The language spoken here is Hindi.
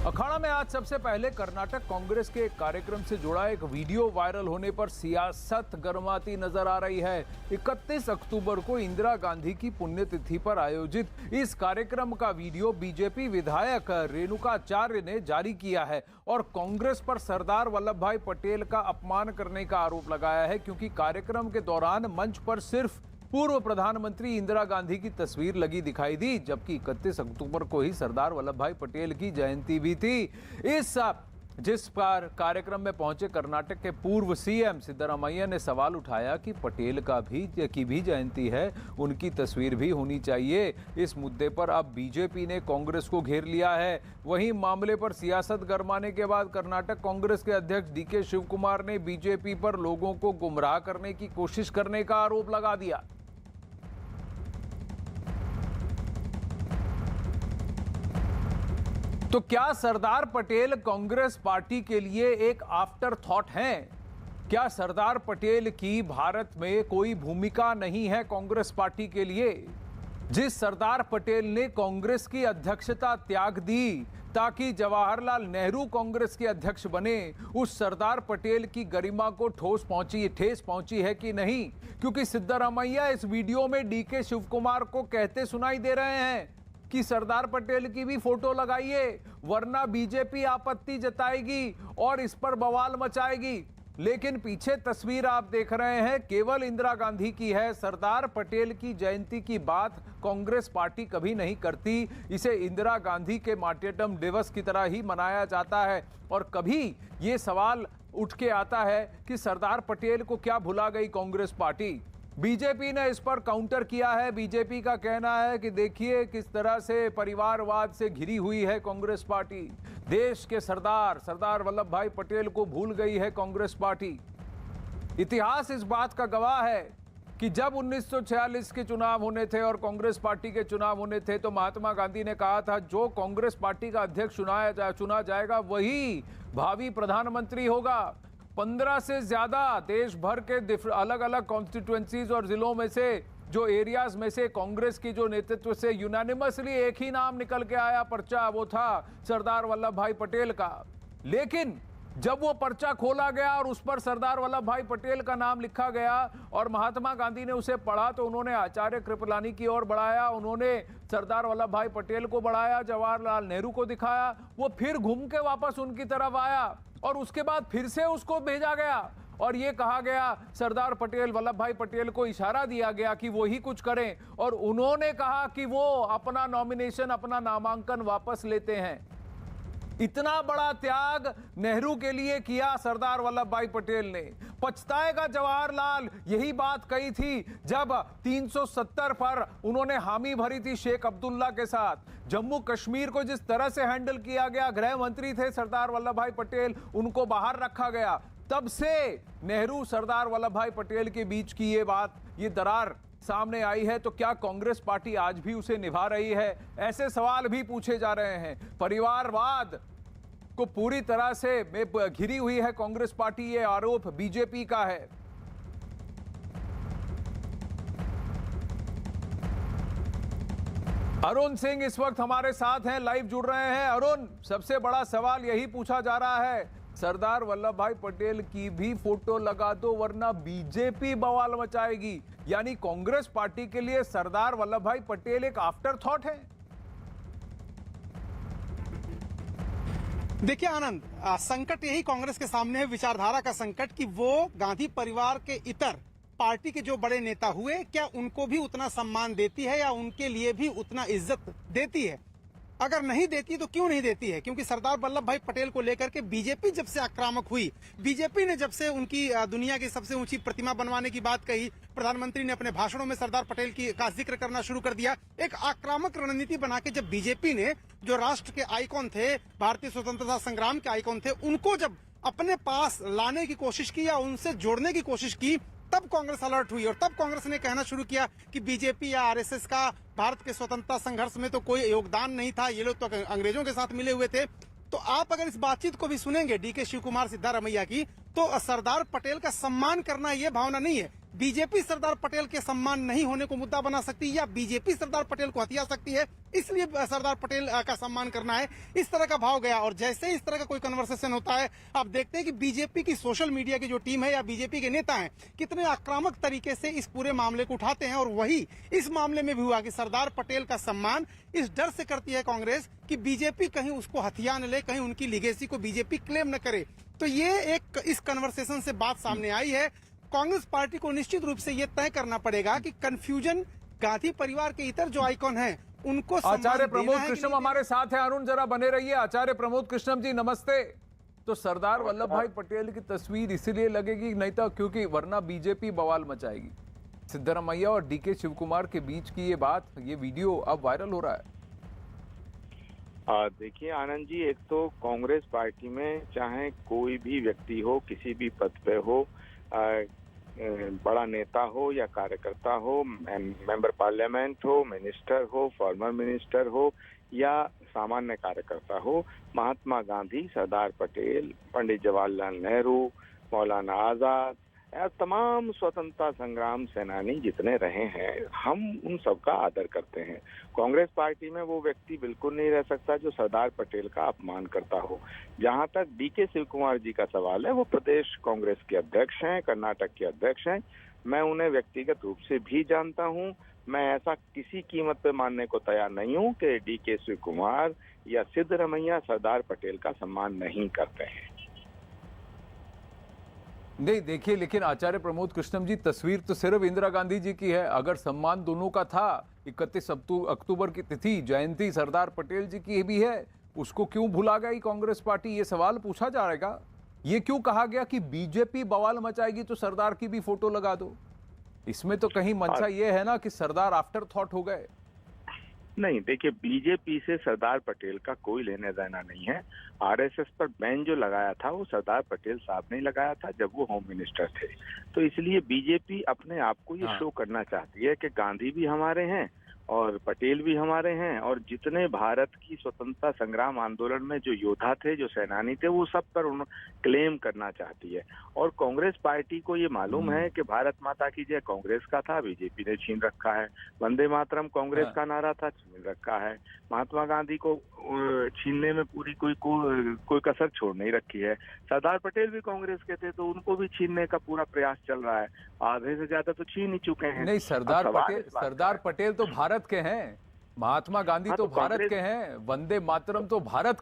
अखाड़ा में आज सबसे पहले कर्नाटक कांग्रेस के एक कार्यक्रम से जुड़ा एक वीडियो वायरल होने पर सियासत गर्माती नजर आ रही है। 31 अक्टूबर को इंदिरा गांधी की पुण्यतिथि पर आयोजित इस कार्यक्रम का वीडियो बीजेपी विधायक रेणुकाचार्य ने जारी किया है और कांग्रेस पर सरदार वल्लभ भाई पटेल का अपमान करने का आरोप लगाया है, क्योंकि कार्यक्रम के दौरान मंच पर सिर्फ पूर्व प्रधानमंत्री इंदिरा गांधी की तस्वीर लगी दिखाई दी, जबकि 31 अक्टूबर को ही सरदार वल्लभ भाई पटेल की जयंती भी थी। जिस पर कार्यक्रम में पहुंचे कर्नाटक के पूर्व सीएम सिद्धरामैया ने सवाल उठाया कि पटेल की भी जयंती है, उनकी तस्वीर भी होनी चाहिए। इस मुद्दे पर अब बीजेपी ने कांग्रेस को घेर लिया है। वहीं मामले पर सियासत गरमाने के बाद कर्नाटक कांग्रेस के अध्यक्ष डीके शिव कुमार ने बीजेपी पर लोगों को गुमराह करने की कोशिश करने का आरोप लगा दिया। तो क्या सरदार पटेल कांग्रेस पार्टी के लिए एक आफ्टर थॉट हैं? क्या सरदार पटेल की भारत में कोई भूमिका नहीं है कांग्रेस पार्टी के लिए? जिस सरदार पटेल ने कांग्रेस की अध्यक्षता त्याग दी ताकि जवाहरलाल नेहरू कांग्रेस के अध्यक्ष बने, उस सरदार पटेल की गरिमा को ठेस पहुंची है कि नहीं? क्योंकि सिद्धरामैया इस वीडियो में डीके शिव कुमार को कहते सुनाई दे रहे हैं कि सरदार पटेल की भी फोटो लगाइए, वरना बीजेपी आपत्ति जताएगी और इस पर बवाल मचाएगी। लेकिन पीछे तस्वीर आप देख रहे हैं, केवल इंदिरा गांधी की है। सरदार पटेल की जयंती की बात कांग्रेस पार्टी कभी नहीं करती। इसे इंदिरा गांधी के मार्टियरडम दिवस की तरह ही मनाया जाता है और कभी ये सवाल उठ के आता है कि सरदार पटेल को क्या भुला गई कांग्रेस पार्टी। बीजेपी ने इस पर काउंटर किया है। बीजेपी का कहना है कि देखिए किस तरह से परिवारवाद से घिरी हुई है कांग्रेस पार्टी। देश के सरदार वल्लभ भाई पटेल को भूल गई है कांग्रेस पार्टी। इतिहास इस बात का गवाह है कि जब 1946 के चुनाव होने थे और कांग्रेस पार्टी के चुनाव होने थे, तो महात्मा गांधी ने कहा था जो कांग्रेस पार्टी का अध्यक्ष चुना जाएगा वही भावी प्रधानमंत्री होगा। 15 से ज्यादा देश भर के अलग अलग कॉन्स्टिट्यूएंसीज और जिलों में से, जो एरियाज में से कांग्रेस की जो नेतृत्व से यूनानिमसली एक ही नाम निकल के आया पर्चा, वो था सरदार वल्लभ भाई पटेल का। लेकिन जब वो पर्चा खोला गया और उस पर सरदार वल्लभ भाई पटेल का नाम लिखा गया और महात्मा गांधी ने उसे पढ़ा, तो उन्होंने आचार्य कृपलानी की ओर बढ़ाया, उन्होंने सरदार वल्लभ भाई पटेल को बढ़ाया, जवाहरलाल नेहरू को दिखाया, वो फिर घूम के वापस उनकी तरफ आया और उसके बाद फिर से उसको भेजा गया और ये कहा गया, सरदार पटेल वल्लभ भाई पटेल को इशारा दिया गया कि वो ही कुछ करें और उन्होंने कहा कि वो अपना नॉमिनेशन, अपना नामांकन वापस लेते हैं। इतना बड़ा त्याग नेहरू के लिए किया सरदार वल्लभ भाई पटेल ने। पछताएगा जवाहरलाल, यही बात कही थी जब 370 पर उन्होंने हामी भरी थी शेख अब्दुल्ला के साथ। जम्मू कश्मीर को जिस तरह से हैंडल किया गया, गृह मंत्री थे सरदार वल्लभ भाई पटेल, उनको बाहर रखा गया। तब से नेहरू सरदार वल्लभ भाई पटेल के बीच की ये दरार सामने आई है। तो क्या कांग्रेस पार्टी आज भी उसे निभा रही है? ऐसे सवाल भी पूछे जा रहे हैं। परिवारवाद को पूरी तरह से घिरी हुई है कांग्रेस पार्टी, ये आरोप बीजेपी का है। अरुण सिंह इस वक्त हमारे साथ हैं, लाइव जुड़ रहे हैं। अरुण, सबसे बड़ा सवाल यही पूछा जा रहा है, सरदार वल्लभ भाई पटेल की भी फोटो लगा दो वरना बीजेपी बवाल मचाएगी। यानी कांग्रेस पार्टी के लिए सरदार वल्लभ भाई पटेल एक आफ्टर थॉट है। देखिए आनंद, संकट यही कांग्रेस के सामने है, विचारधारा का संकट, कि वो गांधी परिवार के इतर पार्टी के जो बड़े नेता हुए, क्या उनको भी उतना सम्मान देती है या उनके लिए भी उतना इज्जत देती है? अगर नहीं देती तो क्यों नहीं देती है? क्योंकि सरदार वल्लभ भाई पटेल को लेकर के बीजेपी जब से आक्रामक हुई, बीजेपी ने जब से उनकी दुनिया की सबसे ऊंची प्रतिमा बनवाने की बात कही, प्रधानमंत्री ने अपने भाषणों में सरदार पटेल का जिक्र करना शुरू कर दिया, एक आक्रामक रणनीति बना के जब बीजेपी ने जो राष्ट्र के आइकॉन थे, भारतीय स्वतंत्रता संग्राम के आइकॉन थे, उनको जब अपने पास लाने की कोशिश की या उनसे जोड़ने की कोशिश की, तब कांग्रेस अलर्ट हुई और तब कांग्रेस ने कहना शुरू किया कि बीजेपी या आरएसएस का भारत के स्वतंत्रता संघर्ष में तो कोई योगदान नहीं था, ये लोग तो अंग्रेजों के साथ मिले हुए थे। तो आप अगर इस बातचीत को भी सुनेंगे डीके शिव कुमार सिद्धारमैया की, तो सरदार पटेल का सम्मान करना ये भावना नहीं है। बीजेपी सरदार पटेल के सम्मान नहीं होने को मुद्दा बना सकती है या बीजेपी सरदार पटेल को हथिया सकती है, इसलिए सरदार पटेल का सम्मान करना है, इस तरह का भाव गया। और जैसे ही इस तरह का कोई कन्वर्सेशन होता है, आप देखते हैं कि बीजेपी की सोशल मीडिया की जो टीम है या बीजेपी के नेता हैं कितने आक्रामक तरीके से इस पूरे मामले को उठाते हैं। और वही इस मामले में भी हुआ कि सरदार पटेल का सम्मान इस डर से करती है कांग्रेस कि बीजेपी कहीं उसको हथिया न ले, कहीं उनकी लीगेसी को बीजेपी क्लेम न करे। तो ये एक इस कन्वर्सेशन से बात सामने आई है। कांग्रेस पार्टी को निश्चित रूप से यह तय करना पड़ेगा कि कंफ्यूजन गांधी परिवार के इतर जो आइकॉन हैं उनको आचार्य प्रमोद कृष्णम हमारे साथ हैं। अरुण जरा बने रहिए। आचार्य प्रमोद कृष्णम जी नमस्ते। तो सरदार वल्लभ भाई पटेल की तस्वीर इसीलिए लगेगी नहीं तो क्योंकि वरना बीजेपी बवाल मचाएगी। सिद्धरमैया और डीके शिव कुमार के बीच की ये बात, ये वीडियो अब वायरल हो रहा है। देखिए आनंद जी, एक तो कांग्रेस पार्टी में चाहे कोई भी व्यक्ति हो, किसी भी पद पे हो, बड़ा नेता हो या कार्यकर्ता हो, मेंबर पार्लियामेंट हो, मिनिस्टर हो, फॉर्मर मिनिस्टर हो या सामान्य कार्यकर्ता हो, महात्मा गांधी, सरदार पटेल, पंडित जवाहरलाल नेहरू, मौलाना आजाद, तमाम स्वतंत्रता संग्राम सेनानी जितने रहे हैं, हम उन सबका आदर करते हैं। कांग्रेस पार्टी में वो व्यक्ति बिल्कुल नहीं रह सकता जो सरदार पटेल का अपमान करता हो। जहां तक डीके शिव कुमार जी का सवाल है, वो प्रदेश कांग्रेस के अध्यक्ष हैं, कर्नाटक के अध्यक्ष हैं। मैं उन्हें व्यक्तिगत रूप से भी जानता हूं। मैं ऐसा किसी कीमत पे मानने को तैयार नहीं हूं कि डीके शिव कुमार या सिद्धरमैया सरदार पटेल का सम्मान नहीं करते हैं। नहीं देखिए, लेकिन आचार्य प्रमोद कृष्णम जी, तस्वीर तो सिर्फ इंदिरा गांधी जी की है। अगर सम्मान दोनों का था, 31 अक्टूबर की तिथि जयंती सरदार पटेल जी की भी है, उसको क्यों भुला गई कांग्रेस पार्टी? ये सवाल पूछा जाएगा। ये क्यों कहा गया कि बीजेपी बवाल मचाएगी तो सरदार की भी फोटो लगा दो? इसमें तो कहीं मंशा ये है ना कि सरदार आफ्टर थॉट हो गए। नहीं, देखिए, बीजेपी से सरदार पटेल का कोई लेने देना नहीं है। आरएसएस पर बैन जो लगाया था वो सरदार पटेल साहब ने लगाया था जब वो होम मिनिस्टर थे। तो इसलिए बीजेपी अपने आप को ये शो करना चाहती है कि गांधी भी हमारे हैं और पटेल भी हमारे हैं, और जितने भारत की स्वतंत्रता संग्राम आंदोलन में जो योद्धा थे, जो सेनानी थे, वो सब पर क्लेम करना चाहती है। और कांग्रेस पार्टी को ये मालूम है कि भारत माता की जय कांग्रेस का था, बीजेपी ने छीन रखा है। वंदे मातरम कांग्रेस का नारा था, छीन रखा है। महात्मा गांधी को छीनने में पूरी कोई कसर छोड़ नहीं रखी है। सरदार पटेल भी कांग्रेस के थे, तो उनको भी छीनने का पूरा प्रयास चल रहा है। आधे से ज्यादा तो छीन ही चुके हैं। नहीं, सरदार पटेल तो भारत के हैं, महात्मा गांधी तो भारत के हैं, वंदे मातरम तो भारत